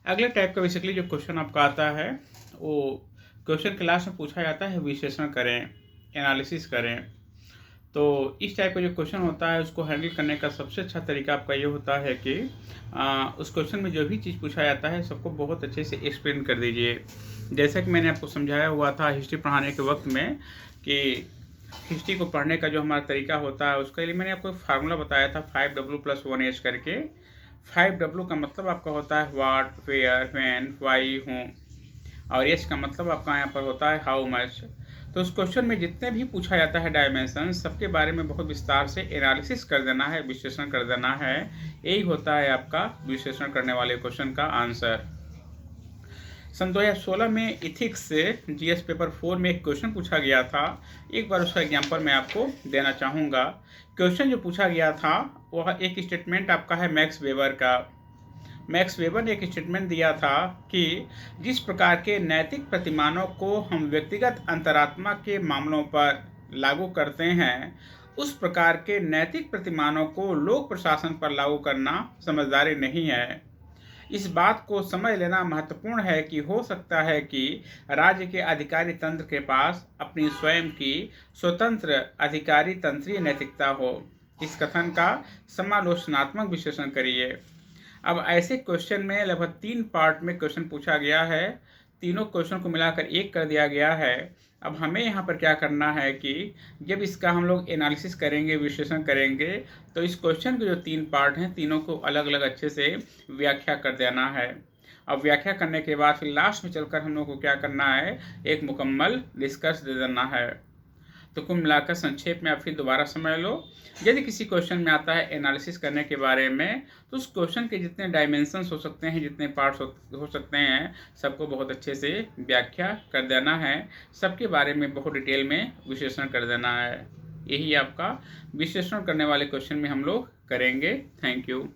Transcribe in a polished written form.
अगले टाइप का बेसिकली जो क्वेश्चन आपका आता है, वो क्वेश्चन क्लास में पूछा जाता है विश्लेषण करें, एनालिसिस करें। तो इस टाइप का जो क्वेश्चन होता है उसको हैंडल करने का सबसे अच्छा तरीका आपका ये होता है कि उस क्वेश्चन में जो भी चीज़ पूछा जाता है सबको बहुत अच्छे से एक्सप्लेन कर दीजिए। जैसा कि मैंने आपको समझाया हुआ था हिस्ट्री पढ़ाने के वक्त में कि हिस्ट्री को पढ़ने का जो हमारा तरीका होता है उसके लिए मैंने आपको फार्मूला बताया था 5W+1H करके। 5W का मतलब आपका होता है व्हाट, वेयर, व्हेन, व्हाई, हूँ, और एच का मतलब आपका यहाँ पर होता है हाउ मच। तो उस क्वेश्चन में जितने भी पूछा जाता है डायमेंशन, सबके बारे में बहुत विस्तार से एनालिसिस कर देना है, विश्लेषण कर देना है। यही होता है आपका विश्लेषण करने वाले क्वेश्चन का आंसर। सन 2016 में इथिक्स से जीएस पेपर 4 में एक क्वेश्चन पूछा गया था। एक बार उसका एग्जाम्पल मैं आपको देना चाहूँगा। क्वेश्चन जो पूछा गया था वह एक स्टेटमेंट आपका है मैक्स वेबर का। मैक्स वेबर ने एक स्टेटमेंट दिया था कि जिस प्रकार के नैतिक प्रतिमानों को हम व्यक्तिगत अंतरात्मा के मामलों पर लागू करते हैं, उस प्रकार के नैतिक प्रतिमानों को लोक प्रशासन पर लागू करना समझदारी नहीं है। इस बात को समझ लेना महत्वपूर्ण है कि हो सकता है कि राज्य के अधिकारी तंत्र के पास अपनी स्वयं की स्वतंत्र अधिकारी तंत्रीय नैतिकता हो। इस कथन का समालोचनात्मक विश्लेषण करिए। अब ऐसे क्वेश्चन में लगभग 3 पार्ट में क्वेश्चन पूछा गया है। तीनों क्वेश्चन को मिलाकर एक कर दिया गया है। अब हमें यहाँ पर क्या करना है कि जब इसका हम लोग एनालिसिस करेंगे, विश्लेषण करेंगे, तो इस क्वेश्चन के जो 3 पार्ट हैं तीनों को अलग अलग अच्छे से व्याख्या कर देना है। अब व्याख्या करने के बाद फिर लास्ट में चलकर हम लोग को क्या करना है, एक मुकम्मल निष्कर्ष दे देना है। तो कुल मिलाकर संक्षेप में आप फिर दोबारा समझ लो। यदि किसी क्वेश्चन में आता है एनालिसिस करने के बारे में, तो उस क्वेश्चन के जितने डायमेंशंस हो सकते हैं, जितने पार्ट्स हो सकते हैं, सबको बहुत अच्छे से व्याख्या कर देना है। सबके बारे में बहुत डिटेल में विश्लेषण कर देना है। यही आपका विश्लेषण करने वाले क्वेश्चन में हम लोग करेंगे। Thank you.